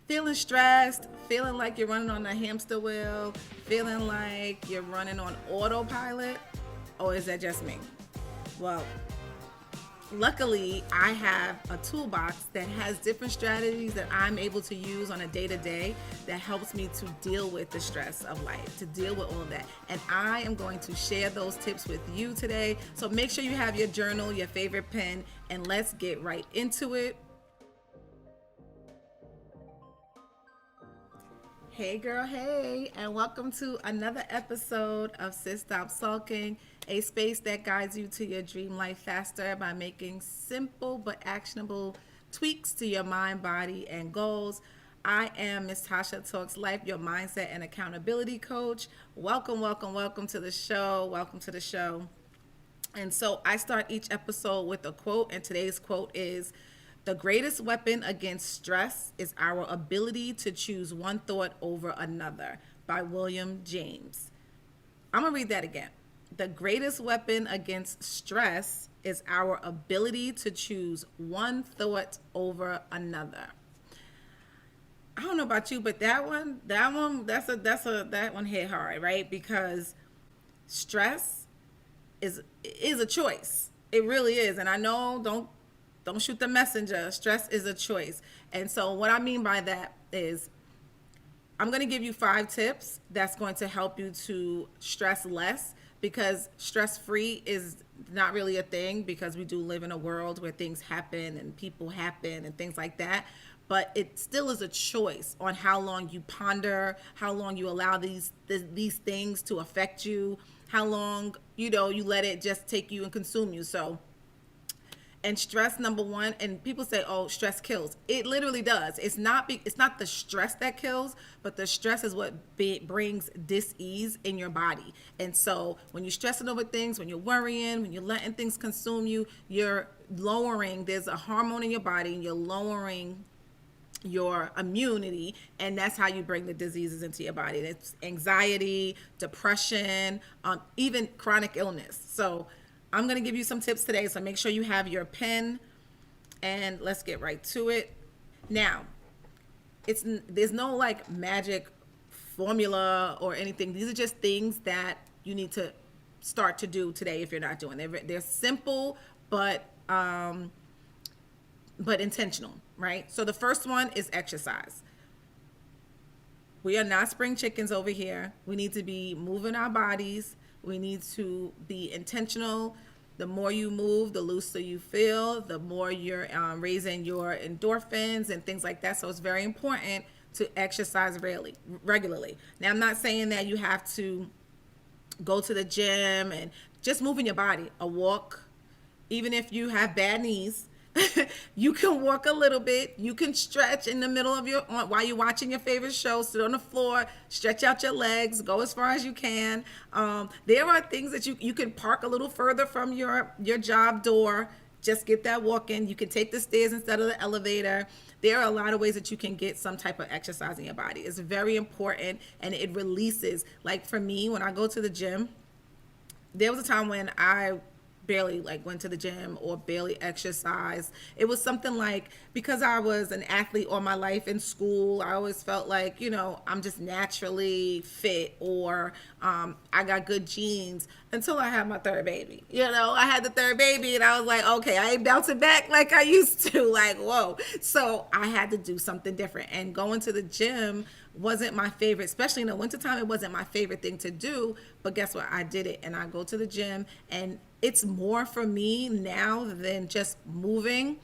feeling stressed, feeling like you're running on a hamster wheel, feeling like you're running on autopilot? Or is that just me? Well, luckily, I have a toolbox that has different strategies that I'm able to use on a day to day that helps me to deal with the stress of life, to deal with all of that. And I am going to share those tips with you today. So make sure you have your journal, your favorite pen, and let's get right into it. Hey girl, hey, and welcome to another episode of Sis Stop Sulking, a space that guides you to your dream life faster by making simple but actionable tweaks to your mind, body, and goals. I am Miss Tasha Talks Life, your mindset and accountability coach. Welcome, welcome, welcome to the show. Welcome to the show. And so I start each episode with a quote, and today's quote is, "The greatest weapon against stress is our ability to choose one thought over another," by William James. I'm going to read that again. The greatest weapon against stress is our ability to choose one thought over another. I don't know about you, but that one hit hard, right? Because stress is a choice. It really is. And I know, don't shoot the messenger. Stress is a choice. And so what I mean by that is I'm going to give you 5 tips that's going to help you to stress less, because stress-free is not really a thing, because we do live in a world where things happen and people happen and things like that. But it still is a choice on how long you ponder, how long you allow these things to affect you, how long, you let it just take you and consume you. So, and stress, number one, and people say, "Oh, stress kills." It literally does. It's not the stress that kills, but the stress is what brings dis-ease in your body. And so when you're stressing over things, when you're worrying, when you're letting things consume you, you're lowering, there's a hormone in your body, and you're lowering your immunity, and that's how you bring the diseases into your body. It's anxiety, depression, even chronic illness. So I'm going to give you some tips today, so make sure you have your pen, and let's get right to it. Now, there's no like magic formula or anything. These are just things that you need to start to do today if you're not doing them. They're simple, but intentional, right? So the first one is exercise. We are not spring chickens over here. We need to be moving our bodies. We need to be intentional. The more you move, the looser you feel, the more you're raising your endorphins and things like that. So it's very important to exercise regularly. Now, I'm not saying that you have to go to the gym and just moving your body. A walk, even if you have bad knees, you can walk a little bit. You can stretch in the middle of while you're watching your favorite show. Sit on the floor, stretch out your legs, go as far as you can. There are things that you can park a little further from your job door. Just get that walk in. You can take the stairs instead of the elevator. There are a lot of ways that you can get some type of exercise in your body. It's very important, and it releases. Like for me, when I go to the gym, there was a time when I barely went to the gym or barely exercised. It was something like, because I was an athlete all my life in school, I always felt like, I'm just naturally fit, or I got good genes, until I had my third baby. I had the third baby, and I was like, okay, I ain't bouncing back like I used to, whoa. So I had to do something different, and going to the gym wasn't my favorite, especially in the wintertime. It wasn't my favorite thing to do, but guess what? I did it, and I go to the gym, and it's more for me now than just moving.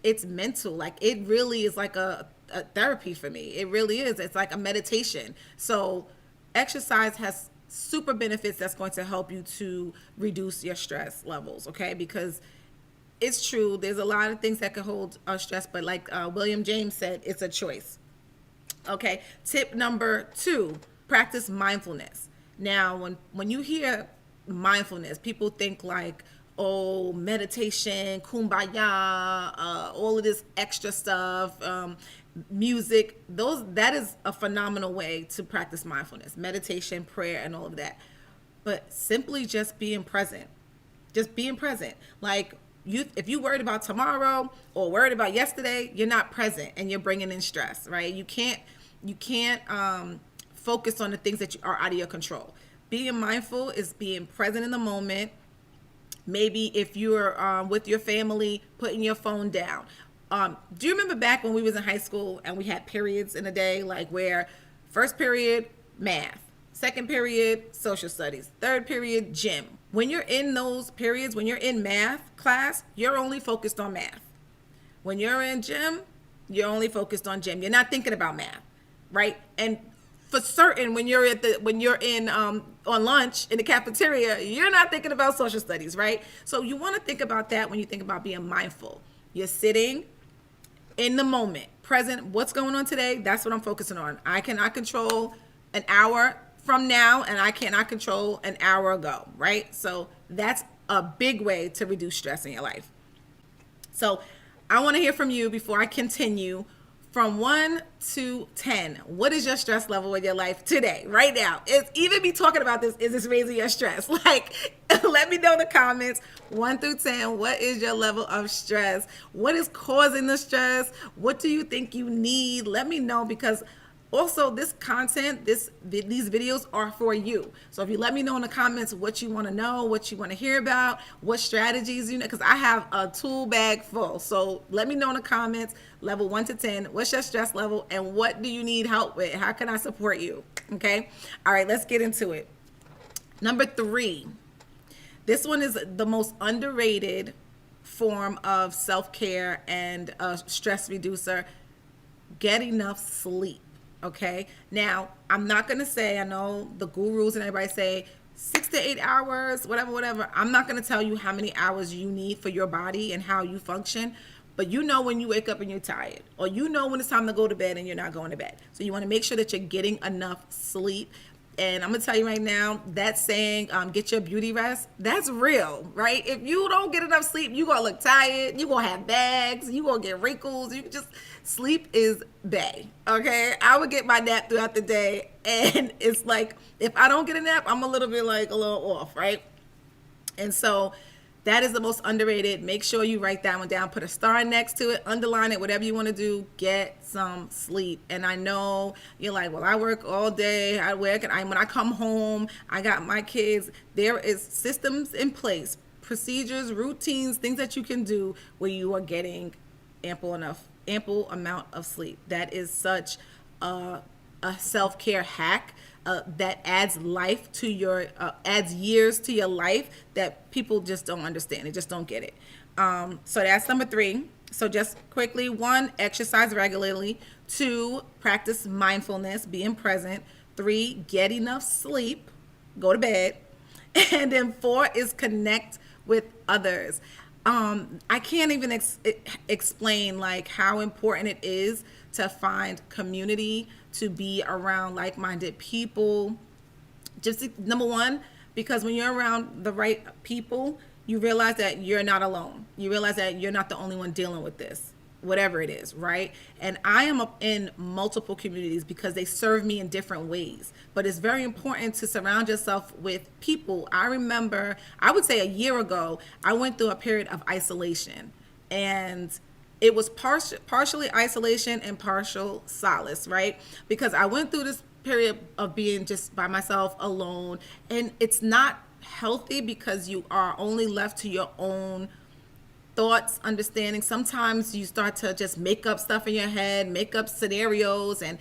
It's mental. It really is like a therapy for me. It really is. It's like a meditation. So exercise has super benefits that's going to help you to reduce your stress levels, okay? Because it's true, there's a lot of things that can hold stress, but like William James said, it's a choice. Okay, tip number 2, practice mindfulness. Now, when you hear mindfulness, people think like, oh, meditation, kumbaya, all of this extra stuff, music. That is a phenomenal way to practice mindfulness, meditation, prayer, and all of that. But simply just being present. Just being present. Like if you worried about tomorrow or worried about yesterday, you're not present and you're bringing in stress, right? You can't focus on the things that are out of your control. Being mindful is being present in the moment. Maybe if you're with your family, putting your phone down. Do you remember back when we was in high school and we had periods in a day, like where first period, math, second period, social studies, third period, gym. When you're in those periods, when you're in math class, you're only focused on math. When you're in gym, you're only focused on gym. You're not thinking about math, right? And for certain, when you're in on lunch in the cafeteria, you're not thinking about social studies, right? So you want to think about that when you think about being mindful. You're sitting in the moment, present. What's going on today? That's what I'm focusing on. I cannot control an hour from now, and I cannot control an hour ago, right? So that's a big way to reduce stress in your life. So I want to hear from you before I continue. From 1 to 10, what is your stress level in your life today, right now? It's even me talking about this, is this raising your stress? Like, let me know in the comments, 1 through 10, what is your level of stress? What is causing the stress? What do you think you need? Let me know, because also this content, these videos are for you. So if you let me know in the comments what you want to know, what you want to hear about, what strategies, because I have a tool bag full. So let me know in the comments, level 1 to 10, what's your stress level and what do you need help with? How can I support you? Okay. All right, let's get into it. Number 3, this one is the most underrated form of self-care and a stress reducer. Get enough sleep. Okay. Now, I'm not going to say, I know the gurus and everybody say 6 to 8 hours, whatever. I'm not going to tell you how many hours you need for your body and how you function. But you know when you wake up and you're tired, or you know when it's time to go to bed and you're not going to bed. So you want to make sure that you're getting enough sleep. And I'm going to tell you right now, that saying, get your beauty rest, that's real, right? If you don't get enough sleep, you're going to look tired. You're going to have bags. You're going to get wrinkles. You just, sleep is bae, okay? I would get my nap throughout the day. And it's like, if I don't get a nap, I'm a little bit like a little off, right? And so that is the most underrated. Make sure you write that one down, put a star next to it, underline it, whatever you want to do, get some sleep. And I know you're like, well, I work all day. When I come home, I got my kids. There is systems in place, procedures, routines, things that you can do where you are getting ample amount of sleep. That is such a self-care hack. That adds life to adds years to your life that people just don't understand. They just don't get it. So that's number 3. So just quickly, 1, exercise regularly. 2, practice mindfulness, being present. 3, get enough sleep, go to bed. And then 4 is connect with others. I can't even explain like how important it is to find community, to be around like-minded people. Just number 1, because when you're around the right people, you realize that you're not alone. You realize that you're not the only one dealing with this, whatever it is, right? And I am in multiple communities because they serve me in different ways. But it's very important to surround yourself with people. I remember, I would say a year ago, I went through a period of isolation, and it was partially isolation and partial solace, right? Because I went through this period of being just by myself, alone, and it's not healthy because you are only left to your own thoughts, understanding. Sometimes you start to just make up stuff in your head, make up scenarios, and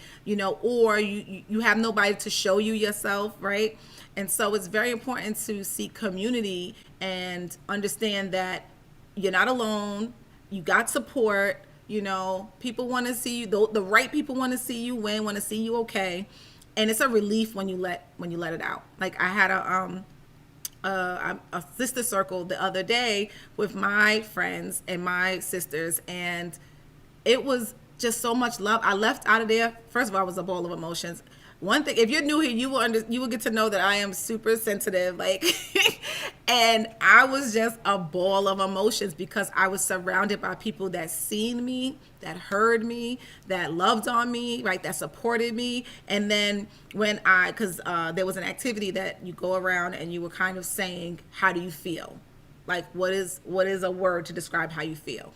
or you have nobody to show you yourself, right? And so it's very important to seek community and understand that you're not alone. You got support. People want to see you. The right people want to see you win, want to see you okay, and it's a relief when you let it out. Like I had a sister circle the other day with my friends and my sisters, and it was just so much love. I left out of there. First of all, I was a ball of emotions. One thing, if you're new here, you will get to know that I am super sensitive, like, and I was just a ball of emotions because I was surrounded by people that seen me, that heard me, that loved on me, right, that supported me. And then because there was an activity that you go around and you were kind of saying, how do you feel? Like, what is a word to describe how you feel?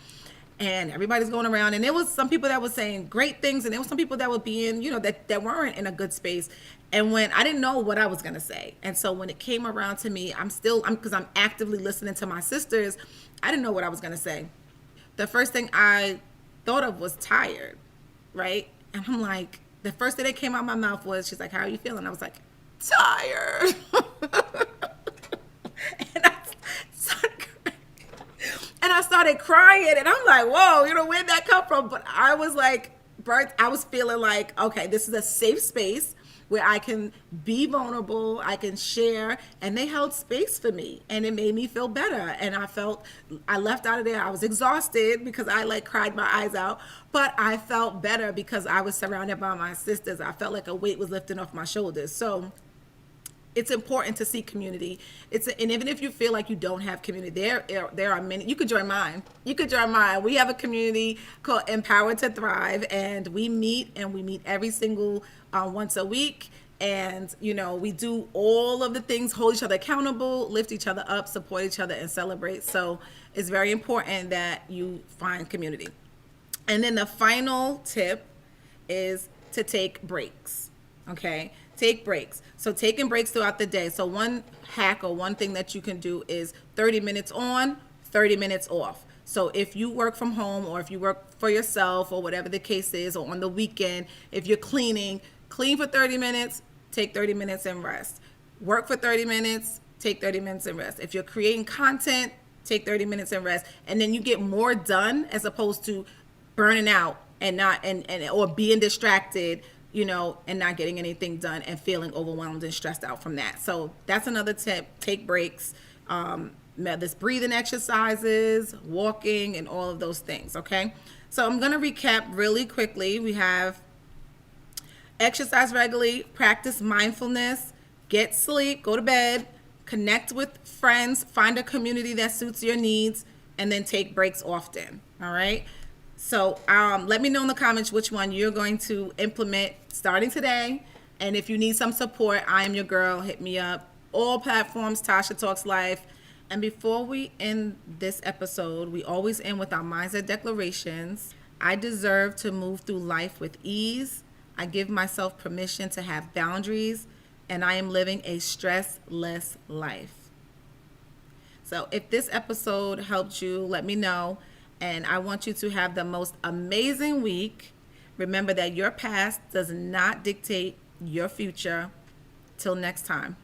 And everybody's going around, and there was some people that was saying great things, and there was some people that were being, that weren't in a good space. And when I didn't know what I was going to say, and so when it came around to me, because I'm actively listening to my sisters, I didn't know what I was going to say. The first thing I thought of was tired, right? And I'm like, the first thing that came out of my mouth was, she's like, how are you feeling? I was like, tired. and I started crying, and I'm like, whoa, where'd that come from? But I was like, I was feeling like, okay, this is a safe space where I can be vulnerable, I can share, and they held space for me, and it made me feel better. And I left out of there, I was exhausted because I like cried my eyes out, but I felt better because I was surrounded by my sisters. I felt like a weight was lifting off my shoulders. So it's important to seek community. And even if you feel like you don't have community, there are many. You could join mine. We have a community called Empowered to Thrive, and we meet every single once a week. And we do all of the things: hold each other accountable, lift each other up, support each other, and celebrate. So it's very important that you find community. And then the final tip is to take breaks. Okay. Take breaks. So taking breaks throughout the day. So one hack or one thing that you can do is 30 minutes on, 30 minutes off. So if you work from home, or if you work for yourself, or whatever the case is, or on the weekend, if you're clean for 30 minutes, take 30 minutes and rest. Work for 30 minutes, take 30 minutes and rest. If you're creating content, take 30 minutes and rest. And then you get more done, as opposed to burning out and or being distracted, and not getting anything done and feeling overwhelmed and stressed out from that. So that's another tip. Take breaks, this breathing exercises, walking, and all of those things. Okay. So I'm going to recap really quickly. We have exercise regularly, practice mindfulness, get sleep, go to bed, connect with friends, find a community that suits your needs, and then take breaks often. All right. So let me know in the comments which one you're going to implement starting today. And if you need some support, I am your girl. Hit me up. All platforms, Tasha Talks Life. And before we end this episode, we always end with our mindset declarations. I deserve to move through life with ease. I give myself permission to have boundaries. And I am living a stressless life. So if this episode helped you, let me know. And I want you to have the most amazing week. Remember that your past does not dictate your future. Till next time.